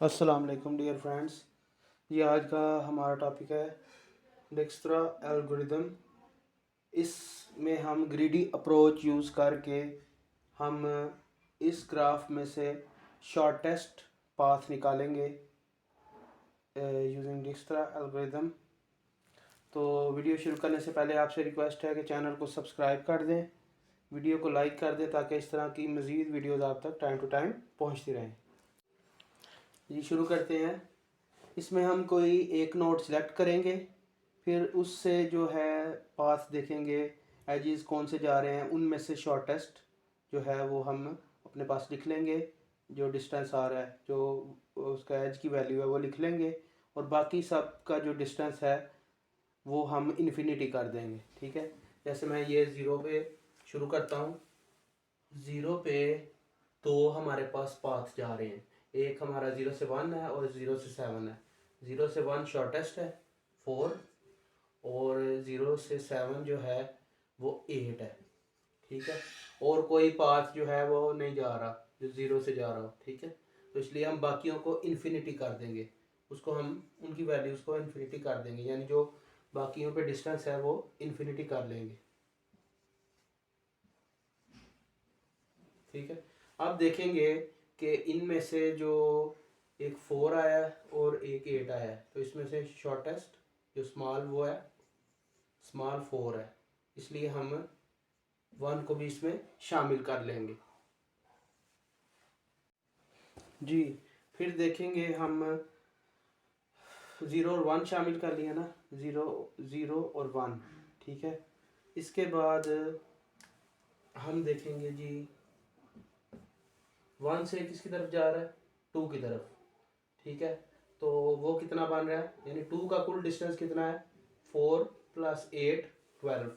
अस्सलाम वालेकुम dear friends. ये आज का हमारा टॉपिक है डिक्स्ट्रा एल्गोरिदम। इसमें हम ग्रीडी अप्रोच यूज़ करके हम इस ग्राफ में से शॉर्टेस्ट पाथ निकालेंगे यूजिंग डिक्स्ट्रा एल्गोरिदम। तो वीडियो शुरू करने से पहले आपसे रिक्वेस्ट है कि चैनल को सब्सक्राइब कर दें, वीडियो को लाइक कर दें ताकि इस तरह की मज़ीद वीडियोज़ आप तक टाइम टू टाइम पहुँचती रहें। ये शुरू करते हैं। इसमें हम कोई एक नोड सेलेक्ट करेंगे, फिर उससे जो है पाथ देखेंगे, एजेस कौन से जा रहे हैं, उनमें से शॉर्टेस्ट जो है वो हम अपने पास लिख लेंगे। जो डिस्टेंस आ रहा है, जो उसका एज की वैल्यू है वो लिख लेंगे, और बाकी सब का जो डिस्टेंस है वो हम इन्फिनिटी कर देंगे। ठीक है, जैसे मैं ये ज़ीरो पे शुरू करता हूँ। ज़ीरो पे दो हमारे पास पाथ जा रहे हैं, एक हमारा 0 से 1 है और 0 से 7 है। 0 से 1 शॉर्टेस्ट है 4, और 0 से 7 जो है वो 8 है। ठीक है, और कोई पाथ जो है वो नहीं जा रहा जो 0 से जा रहा हो। ठीक है, तो इसलिए हम बाकियों को इन्फिनिटी कर देंगे, उसको हम उनकी वैल्यूज़ को इन्फिनिटी कर देंगे, यानी जो बाकियों पे डिस्टेंस है वो इन्फिनिटी कर लेंगे। ठीक है, अब देखेंगे कि इनमें से जो एक 4 आया है और एक 8 आया है, तो इसमें से शॉर्टेस्ट जो स्मॉल वो है स्मॉल 4 है, इसलिए हम 1 को भी इसमें शामिल कर लेंगे। जी, फिर देखेंगे हम 0 और 1 शामिल कर लिया ना, 0 और 1। ठीक है, इसके बाद हम देखेंगे जी 1 से किसकी तरफ जा रहा है, 2 की तरफ। ठीक है, तो वो कितना बन रहा है, यानी 2 का कुल डिस्टेंस कितना है, 4 + 8 12।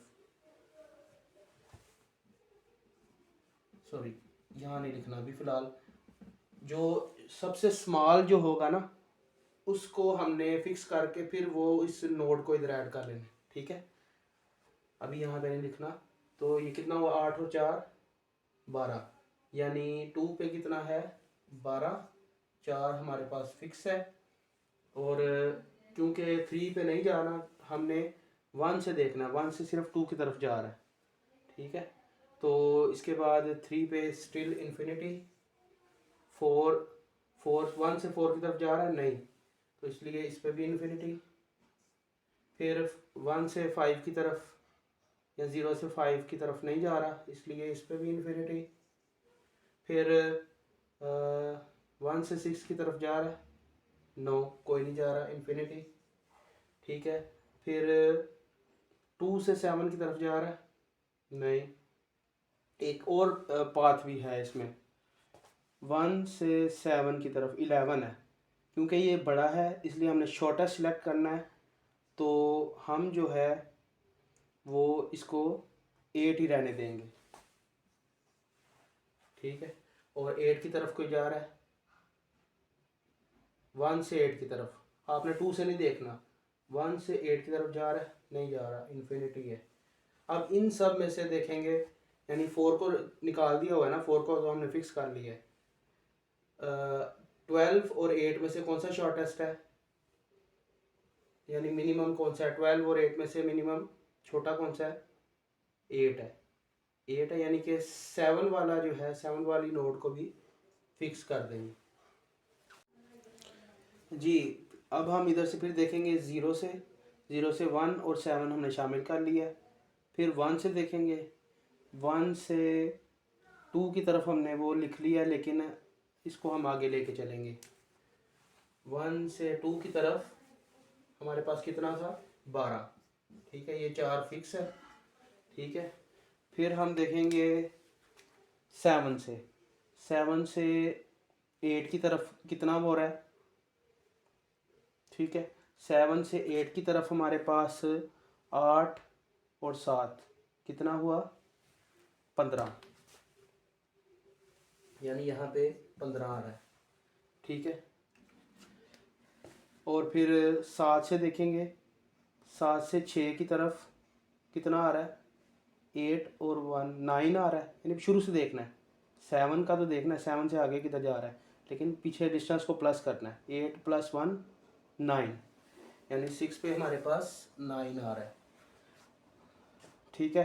सॉरी, यहाँ नहीं लिखना अभी फ़िलहाल। जो सबसे स्मॉल जो होगा ना उसको हमने फिक्स करके फिर वो इस नोड को इधर ऐड कर लेना। ठीक है, अभी यहाँ पे नहीं लिखना। तो ये कितना हुआ, 8 और 4 12, यानी 2 पे कितना है 12, 4 हमारे पास फिक्स है, और क्योंकि 3 पे नहीं जाना, हमने 1 से देखना, 1 से सिर्फ 2 की तरफ जा रहा है। ठीक है, तो इसके बाद 3 पे स्टिल इन्फिनिटी, 4 1 से 4 की तरफ जा रहा है नहीं, तो इसलिए इस पर भी इन्फिनिटी। फिर 1 से 5 की तरफ या 0 से 5 की तरफ नहीं जा रहा, इसलिए इस पर भी इन्फिनिटी। फिर 1 से 6 की तरफ जा रहा है, नो कोई नहीं जा रहा, इन्फिनिटी। ठीक है, फिर 2 से 7 की तरफ जा रहा है, नहीं। एक और पाथ भी है इसमें, 1 से 7 की तरफ 11 है, क्योंकि ये बड़ा है इसलिए हमने छोटा सिलेक्ट करना है, तो हम जो है वो इसको 8 ही रहने देंगे। ठीक है, और 8 की तरफ कोई जा रहा है, 1 से 8 की तरफ, आपने 2 से नहीं देखना, 1 से 8 की तरफ जा रहा है, नहीं जा रहा, इन्फिनिटी है। अब इन सब में से देखेंगे, यानी 4 को निकाल दिया हुआ है ना, 4 को तो हमने फिक्स कर लिया है। 12 और 8 में से कौन सा शॉर्टेस्ट है, यानी मिनिमम कौन सा है, 12 और 8 में से मिनिमम छोटा कौन सा है, 8 है। 8 है, यानी कि 7 वाला जो है, 7 वाली नोड को भी फिक्स कर देंगे। जी, अब हम इधर से फिर देखेंगे, 0 से 1 और 7 हमने शामिल कर लिया। फिर 1 से देखेंगे, 1 से 2 की तरफ हमने वो लिख लिया, लेकिन इसको हम आगे लेके चलेंगे। 1 से 2 की तरफ हमारे पास कितना था, 12। ठीक है, ये 4 फिक्स है। ठीक है, फिर हम देखेंगे 7 से 8 की तरफ कितना हो रहा है। ठीक है, 7 से 8 की तरफ हमारे पास 8 और 7 कितना हुआ, 15, यानी यहाँ पे 15 आ रहा है। ठीक है, और फिर 7 से देखेंगे, 7 से 6 की तरफ कितना आ रहा है, 8 और 1 9 आ रहा है, यानी शुरू से देखना है, 7 का तो देखना है, 7 से आगे किधर जा रहा है, लेकिन पीछे डिस्टेंस को प्लस करना है। 8 + 1 9, यानी 6 पे हमारे पास 9 आ रहा है। ठीक है,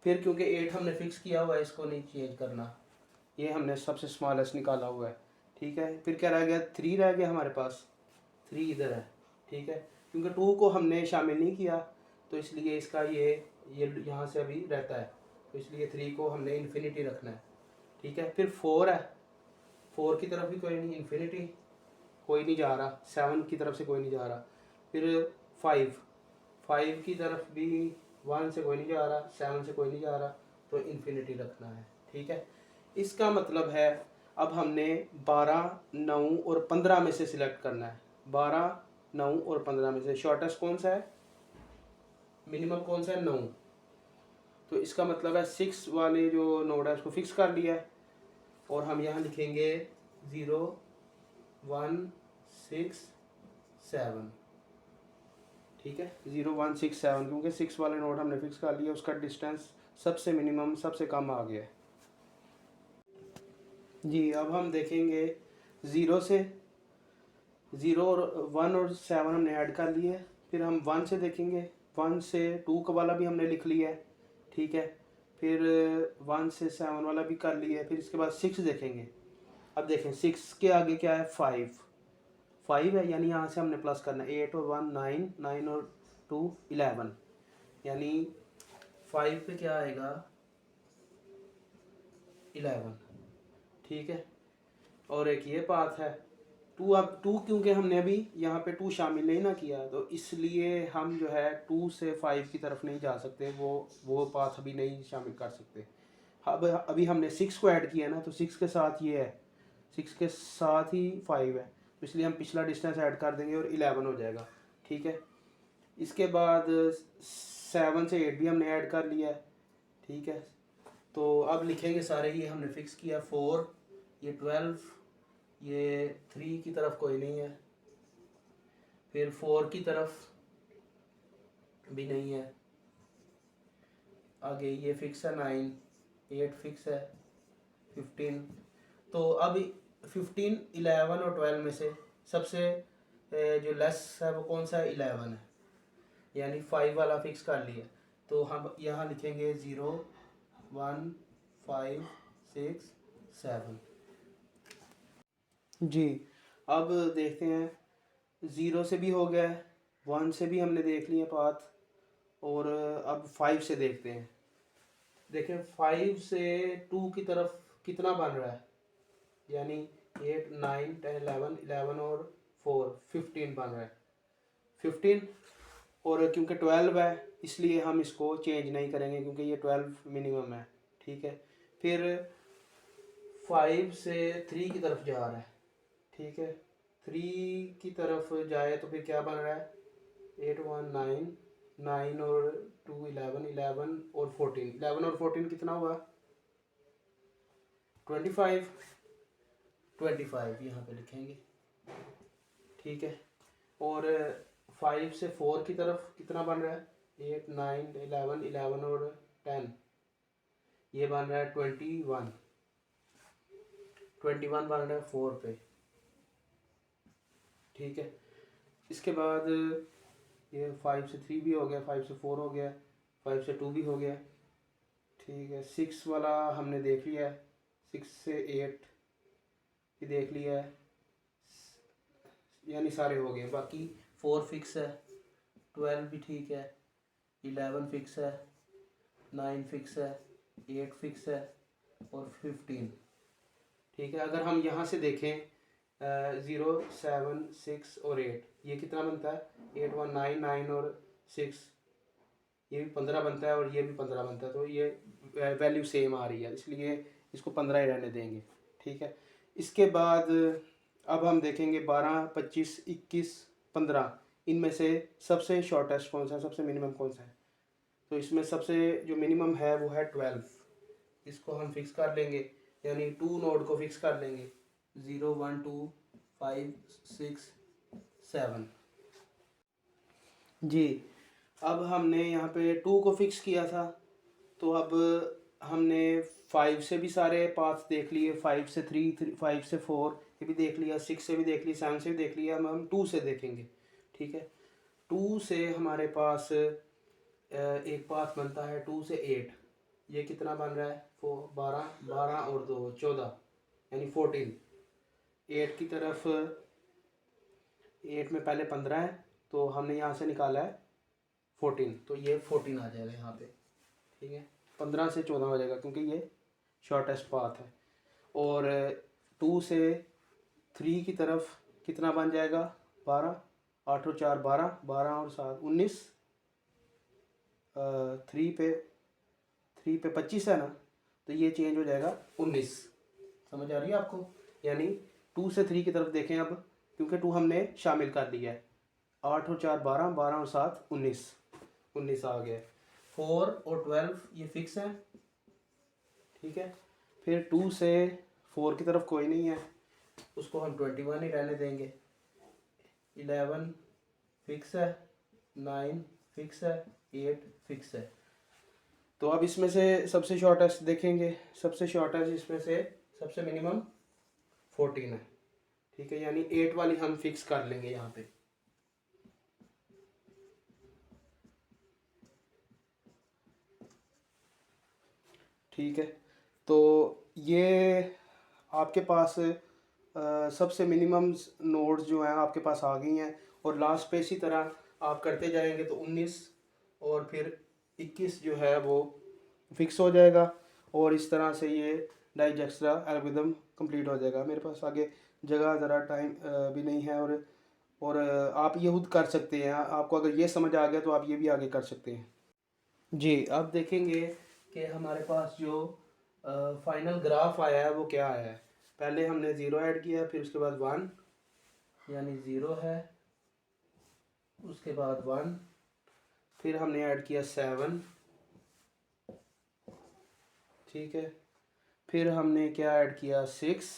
फिर क्योंकि 8 हमने फिक्स किया हुआ है, इसको नहीं चेंज करना, ये हमने सबसे स्मॉलेस्ट निकाला हुआ है। ठीक है, फिर क्या रह गया, 3 रह गया हमारे पास, 3 इधर है। ठीक है, क्योंकि 2 को हमने शामिल नहीं किया तो इसलिए इसका ये यहाँ से अभी रहता है, तो इसलिए 3 को हमने इन्फिनिटी रखना है। ठीक है, फिर 4 है, 4 की तरफ भी कोई नहीं, इन्फिनिटी कोई नहीं जा रहा, 7 की तरफ से कोई नहीं जा रहा। फिर 5 की तरफ भी 1 से कोई नहीं जा रहा, 7 से कोई नहीं जा रहा, तो इन्फिनिटी रखना है। ठीक है, इसका मतलब है अब हमने 12, 9 और 15 में से सिलेक्ट करना है। 12, 9 और 15 में से शॉर्टेस्ट कौन सा है, मिनिमम कौन सा है, 9। तो इसका मतलब है 6 वाले जो नोड है उसको फिक्स कर लिया है, और हम यहाँ लिखेंगे 0 1 6 7। ठीक है, 0 1 6 7, क्योंकि 6 वाले नोड हमने फिक्स कर लिया, उसका डिस्टेंस सबसे मिनिमम सबसे कम आ गया है। जी, अब हम देखेंगे 0 से 0 और 1 और 7 हमने ऐड कर लिए, फिर हम 1 से देखेंगे, 1 से 2 का वाला भी हमने लिख लिया है। ठीक है, फिर 1 से 7 वाला भी कर लिया है, फिर इसके बाद 6 देखेंगे। अब देखें 6 के आगे क्या है, 5 है, यानी यहाँ से हमने प्लस करना है। 8 और 1 9, 9 और 2 11, यानी 5 पे क्या आएगा, 11। ठीक है, और एक ये पाथ है 2। अब 2 क्योंकि हमने अभी यहाँ पे 2 शामिल नहीं ना किया, तो इसलिए हम जो है 2 से 5 की तरफ नहीं जा सकते, वो पाथ अभी नहीं शामिल कर सकते। अब अभी हमने 6 को ऐड किया ना, तो 6 के साथ ये है, 6 के साथ ही 5 है, तो इसलिए हम पिछला डिस्टेंस ऐड कर देंगे और 11 हो जाएगा। ठीक है, इसके बाद 7 से 8 भी हमने ऐड कर लिया है। ठीक है, तो अब लिखेंगे सारे, ये हमने फिक्स किया, 4, ये 12, ये 3 की तरफ कोई नहीं है, फिर 4 की तरफ भी नहीं है, आगे ये फिक्स है 9, 8 फिक्स है, 15। तो अब 15, 11 और 12 में से सबसे जो लेस है वो कौन सा है, 11 है, यानी 5 वाला फिक्स कर लिया। तो हम यहाँ लिखेंगे 0 1 5 6 7। जी, अब देखते हैं, 0 से भी हो गया है, 1 से भी हमने देख लिया पाथ, और अब 5 से देखते हैं। देखें 5 से 2 की तरफ कितना बन रहा है, यानी 8 9 10 11, 11 और 4 15 बन रहा है, 15। और क्योंकि 12 है इसलिए हम इसको चेंज नहीं करेंगे, क्योंकि ये 12 मिनिमम है। ठीक है, फिर 5 से 3 की तरफ जा रहा है। ठीक है, 3 की तरफ जाए तो फिर क्या बन रहा है, 8 1 9, 9 और 2 11, 11 और 14, 11 और 14 कितना हुआ, 25, 25 यहाँ पे लिखेंगे। ठीक है, और 5 से 4 की तरफ कितना बन रहा है, 8 9 11, 11 और 10, ये बन रहा है 21, 21 बन रहा है 4 पे। ठीक है, इसके बाद ये 5 से 3 भी हो गया, 5 से 4 हो गया, 5 से 2 भी हो गया। ठीक है, 6 वाला हमने देख लिया है, 6 से 8 भी देख लिया है, यानी सारे हो गए। बाकी 4 फिक्स है, 12 भी ठीक है, 11 फिक्स है, 9 फिक्स है, 8 फिक्स है और 15। ठीक है, अगर हम यहाँ से देखें 0 7 6 और 8, ये कितना बनता है, 8 1 9, 9 और 6, ये भी 15 बनता है और ये भी 15 बनता है, तो ये वैल्यू सेम आ रही है, इसलिए इसको 15 ही रहने देंगे। ठीक है, इसके बाद अब हम देखेंगे 12 25 21 15, इनमें से सबसे शॉर्टेस्ट कौन सा है, सबसे मिनिमम कौन सा है। तो इसमें सबसे जो मिनिमम है वो है 12, इसको हम फिक्स कर लेंगे, यानी 2 नोड को फिक्स कर लेंगे, 0 1 2 5 6 7। जी, अब हमने यहाँ पे 2 को फिक्स किया था, तो अब हमने 5 से भी सारे पाथ देख लिए, 5 से 3 5 से 4, ये भी देख लिया, 6 से भी देख लिया, 7 से भी देख लिया, हम 2 से देखेंगे। ठीक है, 2 से हमारे पास एक पाथ बनता है 2 से 8। ये कितना बन रहा है? 12, 12 और 2 14, यानी 14। 8 की तरफ, 8 में पहले 15 है, तो हमने यहाँ से निकाला है 14, तो ये 14 आ जाएगा यहाँ पे। ठीक है, 15 से 14 हो जाएगा क्योंकि ये शॉर्टेस्ट पाथ है। और 2 से 3 की तरफ कितना बन जाएगा? 12, 8 और 4 12, 12 और 7 19, 3 पे 25 है ना, तो ये चेंज हो जाएगा 19। समझ आ रही है आपको? यानी 2 से 3 की तरफ देखें अब, क्योंकि 2 हमने शामिल कर लिया है। 8 और 4 12, 12 और 7 19, 19 आ गया। 4 और 12 ये फिक्स है। ठीक है, फिर 2 से 4 की तरफ कोई नहीं है, उसको हम 21 ही रहने देंगे। 11 फिक्स है, 9 फिक्स है, 8 फिक्स है। तो अब इसमें से सबसे शॉर्टेस्ट देखेंगे। सबसे शॉर्टेस्ट इसमें से सबसे मिनिमम 14 है। ठीक है, यानी 8 वाली हम फिक्स कर लेंगे यहाँ पे। ठीक है, तो ये आपके पास सबसे मिनिमम नोड्स जो हैं आपके पास आ गई हैं। और लास्ट पे इसी तरह आप करते जाएंगे तो 19 और फिर 21 जो है वो फिक्स हो जाएगा। और इस तरह से ये डाइजेक्स्ट्रा एल्गोरिथम कंप्लीट हो जाएगा। मेरे पास आगे जगह ज़रा टाइम भी नहीं है, और आप ये खुद कर सकते हैं। आपको अगर ये समझ आ गया तो आप ये भी आगे कर सकते हैं। जी, अब देखेंगे कि हमारे पास जो फाइनल ग्राफ आया है वो क्या आया है। पहले हमने 0 ऐड किया, फिर उसके बाद 1, यानी 0 है, उसके बाद 1, फिर हमने ऐड किया 7। ठीक है, फिर हमने क्या ऐड किया? 6।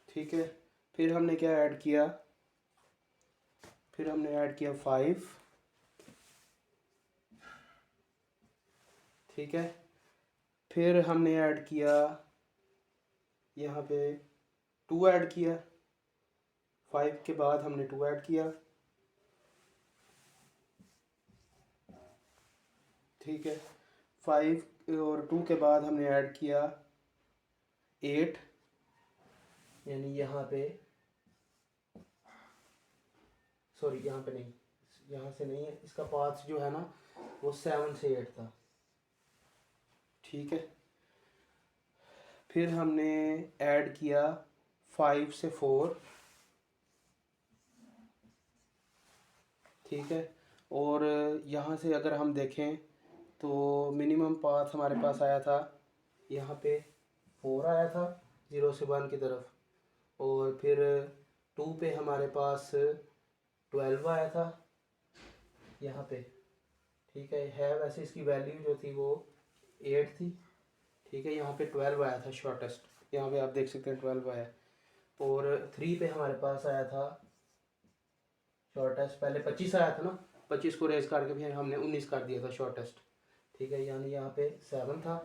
ठीक है, फिर हमने क्या ऐड किया? फिर हमने ऐड किया 5। ठीक है, फिर हमने ऐड किया यहाँ पे 2 ऐड किया। 5 के बाद हमने 2 ऐड किया। ठीक है, 5 और 2 के बाद हमने ऐड किया 8, यानी यहाँ पे, सॉरी यहाँ पे नहीं, यहाँ से नहीं है, इसका पाथ जो है ना वो 7 से 8 था। ठीक है, फिर हमने ऐड किया 5 से 4। ठीक है, और यहाँ से अगर हम देखें तो मिनिमम पाथ हमारे पास आया था, यहाँ पे 4 आया था 0 से 1 की तरफ, और फिर 2 पे हमारे पास 12 आया था यहाँ पे। ठीक है, वैसे इसकी वैल्यू जो थी वो 8 थी। ठीक है, यहाँ पे 12 आया था शॉर्टेस्ट, यहाँ पे आप देख सकते हैं 12 आया। और 3 पे हमारे पास आया था शॉर्टेस्ट, पहले 25 आया था ना, 25 को रेज करके फिर हमने 19 कर दिया था शॉर्टेस्ट। ठीक है, यानी यहाँ पे 7 था।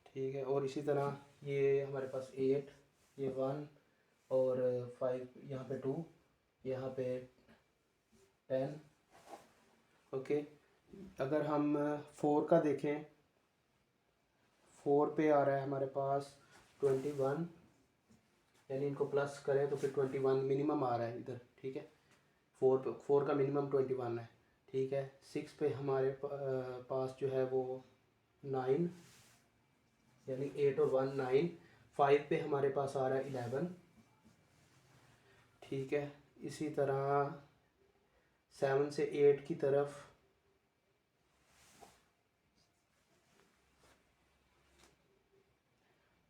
ठीक है, और इसी तरह ये हमारे पास 8, ये 1 और 5, यहाँ पे 2, यहाँ पे 10। ओके, अगर हम 4 का देखें, 4 पे आ रहा है हमारे पास 21, यानी इनको प्लस करें तो फिर 21 मिनिमम आ रहा है इधर। ठीक है, 4 का मिनिमम 21 है। ठीक है, 6 पे हमारे पास जो है वो 9, यानी 8 और 1 9। 5 पे हमारे पास आ रहा है 11। ठीक है, इसी तरह 7 से 8 की तरफ,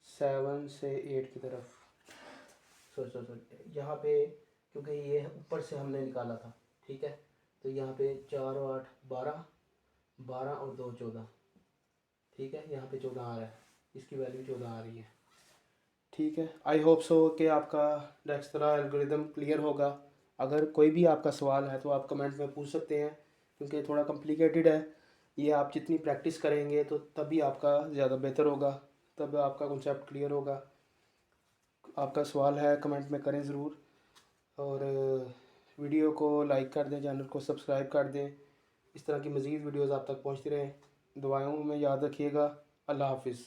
7 से 8 की तरफ, सॉरी यहाँ पे, क्योंकि ये ऊपर से हमने निकाला था। ठीक है, तो यहाँ पे 4 और 8 12, 12 और 2 14। ठीक है, यहाँ पे 14 आ रहा है, इसकी वैल्यू 14 आ रही है। ठीक है, आई होप सो कि आपका डाइजेक्स्ट्रा एल्गोरिथम क्लियर होगा। अगर कोई भी आपका सवाल है तो आप कमेंट में पूछ सकते हैं, क्योंकि थोड़ा कॉम्प्लिकेटेड है। ये आप जितनी प्रैक्टिस करेंगे तो तभी आपका ज़्यादा बेहतर होगा। तब आपका कॉन्सेप्ट क्लियर होगा। आपका सवाल है कमेंट में करें ज़रूर, और वीडियो को लाइक कर दें, चैनल को सब्सक्राइब कर दें। इस तरह की मज़ीद वीडियोज़ आप तक पहुँचती रहें। दुआओं में याद रखिएगा। अल्लाह हाफिज़।